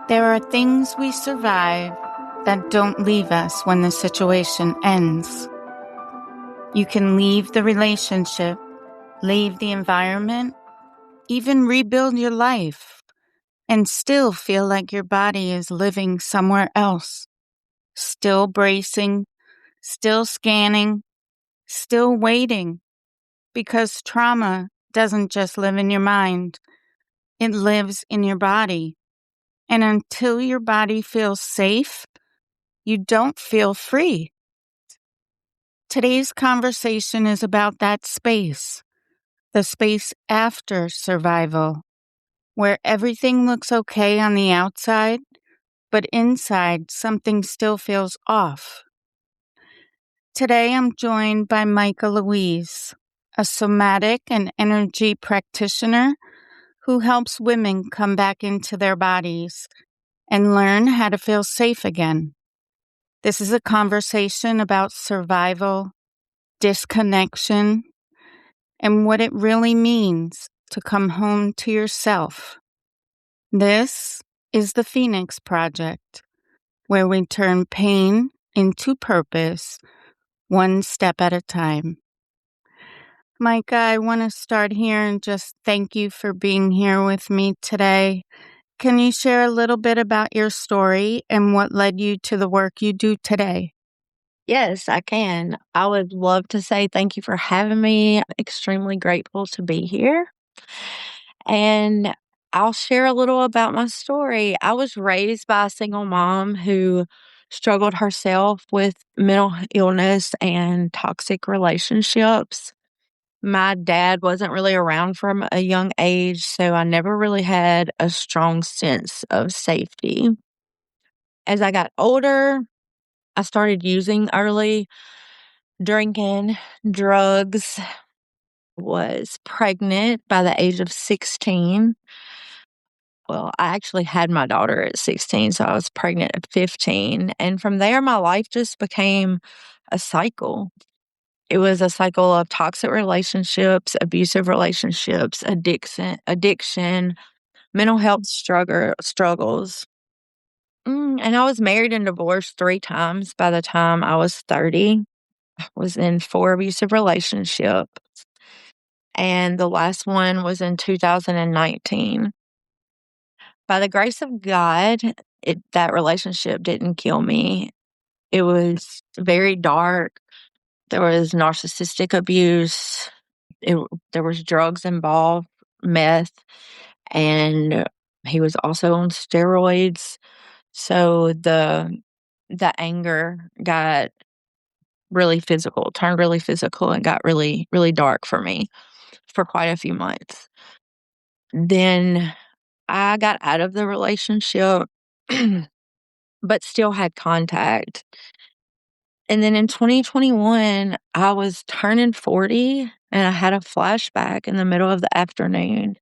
There are things we survive that don't leave us when the situation ends. You can leave the relationship, leave the environment, even rebuild your life, and still feel like your body is living somewhere else, still bracing, still scanning, still waiting, because trauma doesn't just live in your mind, it lives in your body. And until your body feels safe, you don't feel free. Today's conversation is about that space, the space after survival, where everything looks okay on the outside, but inside something still feels off. Today I'm joined by Mica Louise, a somatic and energy practitioner who helps women come back into their bodies and learn how to feel safe again. This is a conversation about survival, disconnection, and what it really means to come home to yourself. This is the Phoenix Project, where we turn pain into purpose, one step at a time. Mica, I want to start here and just thank you for being here with me today. Can you share a little bit about your story and what led you to the work you do today? Yes, I can. I would love to say thank you for having me. Extremely grateful to be here. And I'll share a little about my story. I was raised by a single mom who struggled herself with mental illness and toxic relationships. My dad wasn't really around from a young age, so I never really had a strong sense of safety. As I got older, I started using early, drinking, drugs, was pregnant by the age of 16. Well, I actually had my daughter at 16, so I was pregnant at 15. And from there, my life just became a cycle. It was a cycle of toxic relationships, abusive relationships, addiction, mental health struggles. And I was married and divorced 3 times by the time I was 30. I was in 4 abusive relationships, and the last one was in 2019. By the grace of God, that relationship didn't kill me. It was very dark. There was narcissistic abuse. There was drugs involved, meth, and he was also on steroids. So the anger got really physical, turned really physical, and got really, really dark for me for quite a few months. Then I got out of the relationship, but still had contact. And then in 2021, I was turning 40 and I had a flashback in the middle of the afternoon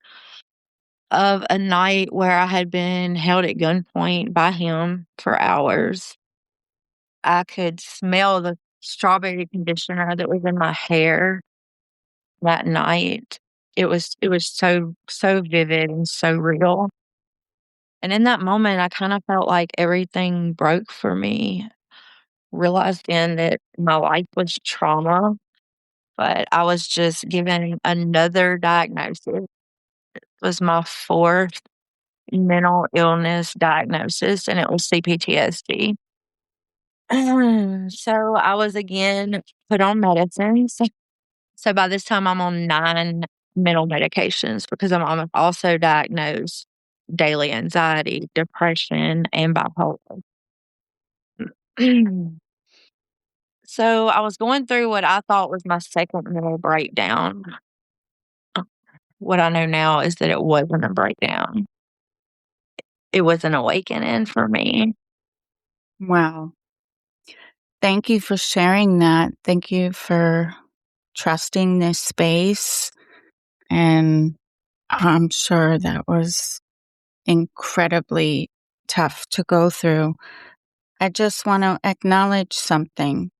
of a night where I had been held at gunpoint by him for hours. I could smell the strawberry conditioner that was in my hair that night. It was so vivid and so real. And in that moment, I kind of felt like everything broke for me. Realized then that my life was trauma, but I was just given another diagnosis. It was my 4th mental illness diagnosis, and it was CPTSD. So I was again put on medicines. So by this time, I'm on 9 mental medications because I'm also diagnosed daily anxiety, depression, and bipolar. So I was going through what I thought was my second mental breakdown. What I know now is that it wasn't a breakdown. It was an awakening for me. Wow. Thank you for sharing that. Thank you for trusting this space. And I'm sure that was incredibly tough to go through. I just want to acknowledge something.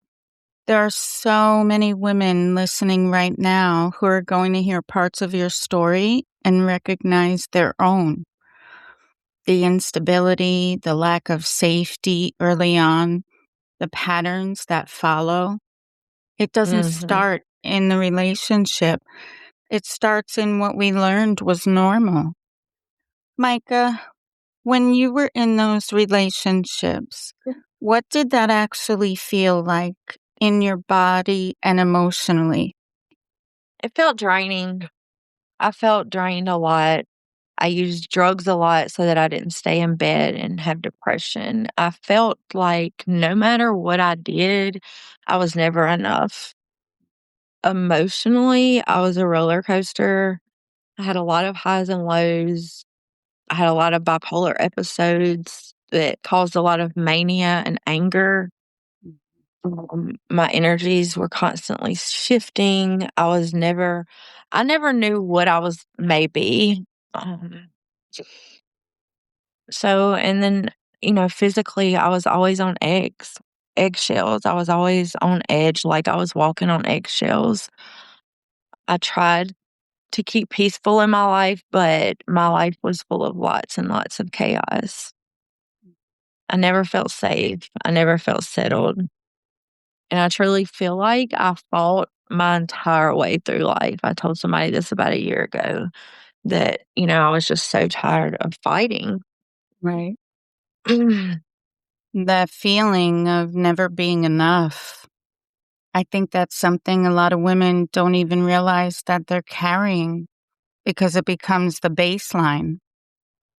There are so many women listening right now who are going to hear parts of your story and recognize their own. the instability, the lack of safety early on, the patterns that follow. It doesn't Mhm. start in the relationship. It starts in what we learned was normal. Micah, when you were in those relationships, what did that actually feel like in your body and emotionally? It felt draining. I felt drained a lot. I used drugs a lot so that I didn't stay in bed and have depression. I felt like no matter what I did, I was never enough. Emotionally, I was a roller coaster. I had a lot of highs and lows. I had a lot of bipolar episodes that caused a lot of mania and anger. My energies were constantly shifting. I never knew what I was maybe. Um, and then, physically, I was always on eggshells. I was always on edge, like I was walking on eggshells. I tried to keep peaceful in my life, but my life was full of lots and lots of chaos. I never felt safe. I never felt settled. And I truly feel like I fought my entire way through life. I told somebody this about a year ago that, I was just so tired of fighting. Right. That feeling of never being enough. I think that's something a lot of women don't even realize that they're carrying because it becomes the baseline.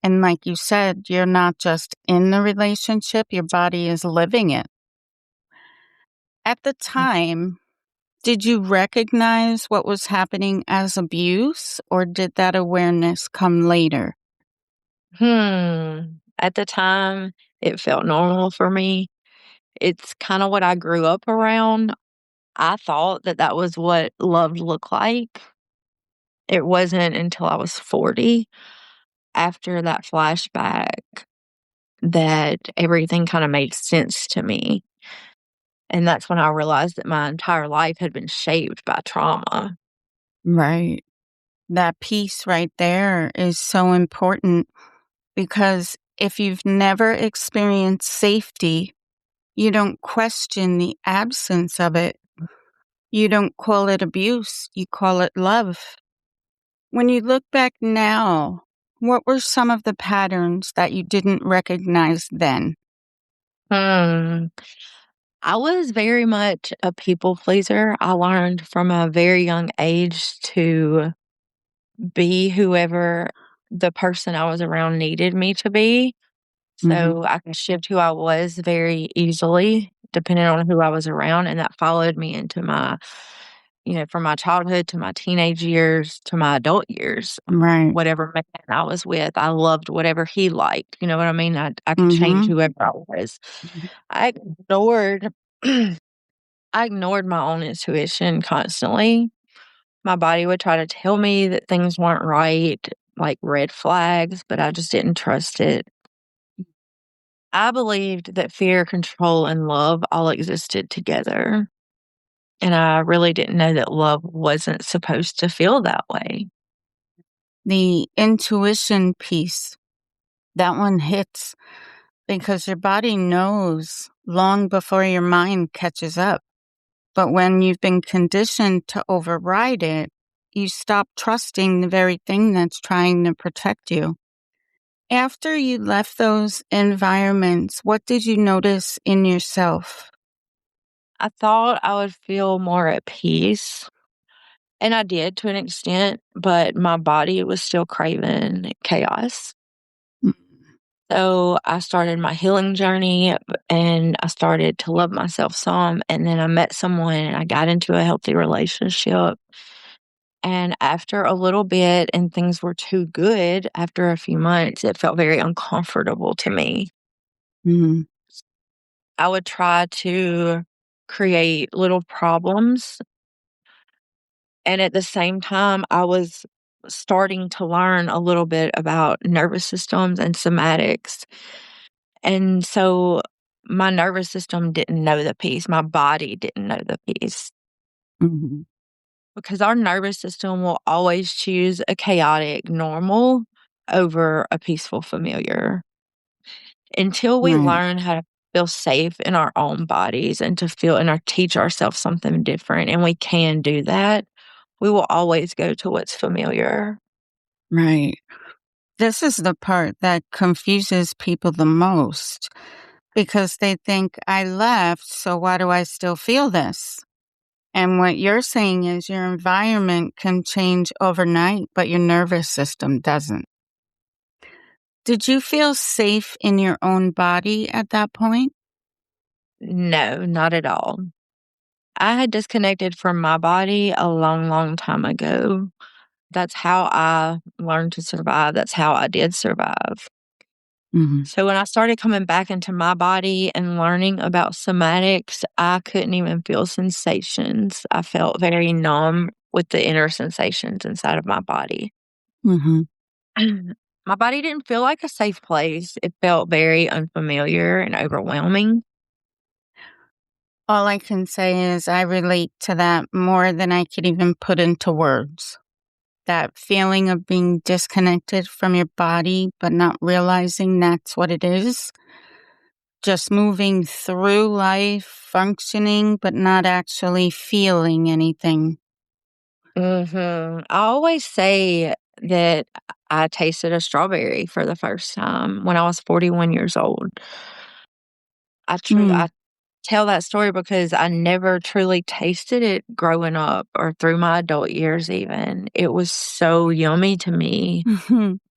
And like you said, you're not just in the relationship, your body is living it. At the time, did you recognize what was happening as abuse, or did that awareness come later? At the time, it felt normal for me. It's kinda what I grew up around. I thought that that was what love looked like. It wasn't until I was 40, after that flashback, that everything kinda made sense to me, and that's when I realized that my entire life had been shaped by trauma. Right. That piece right there is so important because if you've never experienced safety, you don't question the absence of it. You don't call it abuse, you call it love. When you look back now, what were some of the patterns that you didn't recognize then? Hmm. I was very much a people pleaser. I learned from a very young age to be whoever the person I was around needed me to be. Mhm. So I could shift who I was very easily depending on who I was around. And that followed me into from my childhood to my teenage years to my adult years. Right. Whatever man I was with, I loved whatever he liked. You know what I mean? I could change Mhm. whoever I was. I ignored I ignored my own intuition constantly. My body would try to tell me that things weren't right, like red flags, but I just didn't trust it. I believed that fear, control, and love all existed together. And I really didn't know that love wasn't supposed to feel that way. The intuition piece, that one hits because your body knows long before your mind catches up. But when you've been conditioned to override it, you stop trusting the very thing that's trying to protect you. After you left those environments, what did you notice in yourself? I thought I would feel more at peace, and I did to an extent, but my body was still craving chaos. Mm. So I started my healing journey and I started to love myself some. And then I met someone and I got into a healthy relationship. And after a little bit and things were too good, after a few months, it felt very uncomfortable to me. Mhm. I would try to create little problems. And at the same time, I was starting to learn a little bit about nervous systems and somatics. And so my nervous system didn't know the piece. My body didn't know the piece Mhm. because our nervous system will always choose a chaotic normal over a peaceful familiar. Until we Right. learn how to feel safe in our own bodies and to feel and teach ourselves something different, and we can do that, we will always go to what's familiar. Right. This is the part that confuses people the most because they think I left, so why do I still feel this? And what you're saying is your environment can change overnight, but your nervous system doesn't. Did you feel safe in your own body at that point? No, not at all. I had disconnected from my body a long, long time ago. That's how I learned to survive. That's how I did survive. Hmm. So when I started coming back into my body and learning about somatics, I couldn't even feel sensations. I felt very numb with the inner sensations inside of my body. Hmm. My body didn't feel like a safe place. It felt very unfamiliar and overwhelming. All I can say is I relate to that more than I could even put into words. That feeling of being disconnected from your body, but not realizing that's what it is. Just moving through life, functioning, but not actually feeling anything. I always say that I tasted a strawberry for the first time when I was 41 years old. I Mm. tell that story because I never truly tasted it growing up or through my adult years even. It was so yummy to me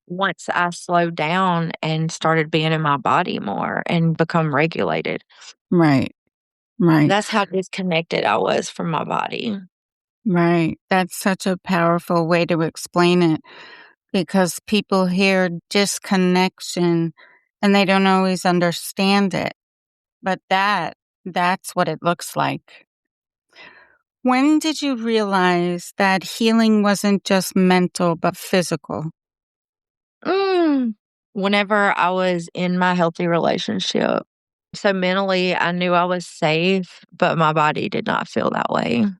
once I slowed down and started being in my body more and become regulated. Right, right, That's how disconnected I was from my body. right. That's such a powerful way to explain it because people hear disconnection and they don't always understand it. But that's what it looks like. When did you realize that healing wasn't just mental, but physical? Mm. Whenever I was in my healthy relationship. So mentally, I knew I was safe, but my body did not feel that way. Mm.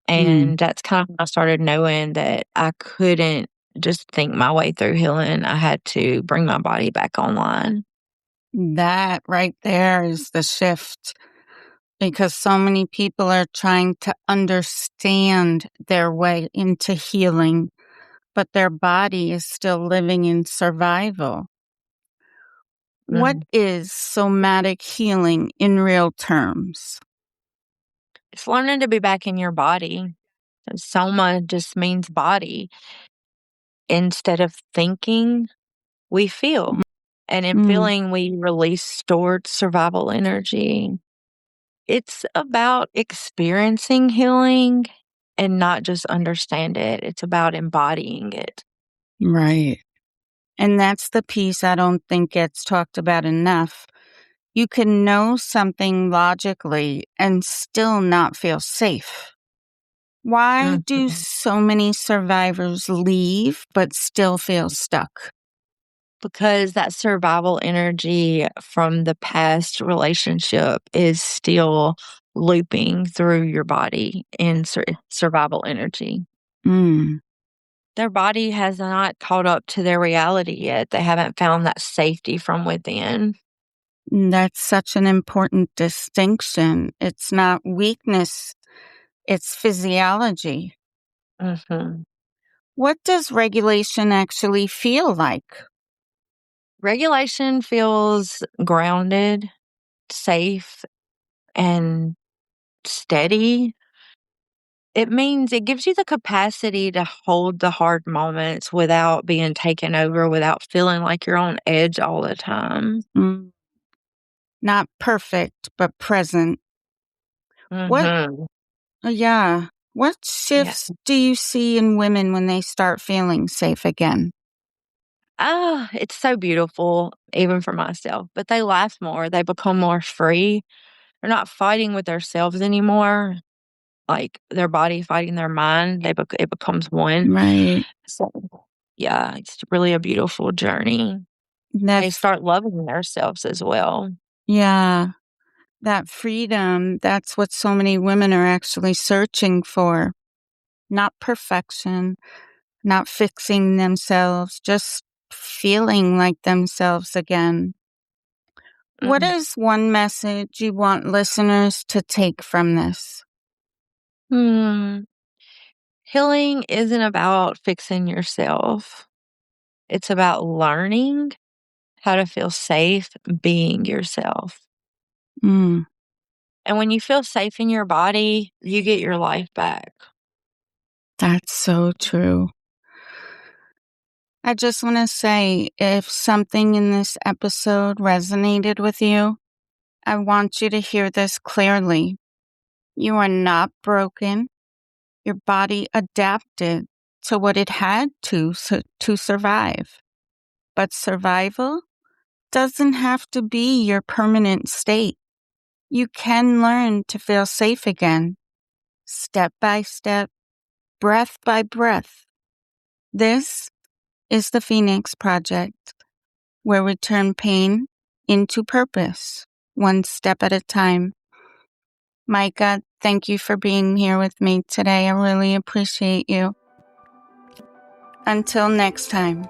And that's kind of when I started knowing that I couldn't just think my way through healing. I had to bring my body back online. That right there is the shift because so many people are trying to understand their way into healing, but their body is still living in survival. What Mm. is somatic healing in real terms? It's learning to be back in your body. Soma just means body. Instead of thinking, we feel. And in Mm, feeling, we release stored survival energy. It's about experiencing healing and not just understand it. It's about embodying it. right. And that's the piece I don't think gets talked about enough. You can know something logically and still not feel safe. Why do Mhm. so many survivors leave but still feel stuck? Because that survival energy from the past relationship is still looping through your body in survival energy. Mm, Their body has not caught up to their reality yet. They haven't found that safety from within. that's such an important distinction. It's not weakness, it's physiology. Mhm. What does regulation actually feel like? Regulation feels grounded, safe, and steady. It means it gives you the capacity to hold the hard moments without being taken over, without feeling like you're on edge all the time. Mm, not perfect, but present. What, Mhm. yeah. What Yeah. shifts do you see in women when they start feeling safe again? Ah, it's so beautiful, even for myself, but they laugh more. They become more free. They're not fighting with themselves anymore, like their body fighting their mind. It becomes one. Right. So, yeah, it's really a beautiful journey. They That's, start loving themselves as well. yeah. That freedom, that's what so many women are actually searching for. Not perfection, not fixing themselves, just feeling like themselves again. What is one message you want listeners to take from this? Healing isn't about fixing yourself. It's about learning how to feel safe being yourself. Mm, And when you feel safe in your body, you get your life back. that's so true. I just want to say, if something in this episode resonated with you, I want you to hear this clearly. You are not broken. Your body adapted to what it had to survive. But survival doesn't have to be your permanent state. You can learn to feel safe again, step by step, breath by breath. This is the Phoenix Project, where we turn pain into purpose, one step at a time. Mica, thank you for being here with me today. I really appreciate you. Until next time.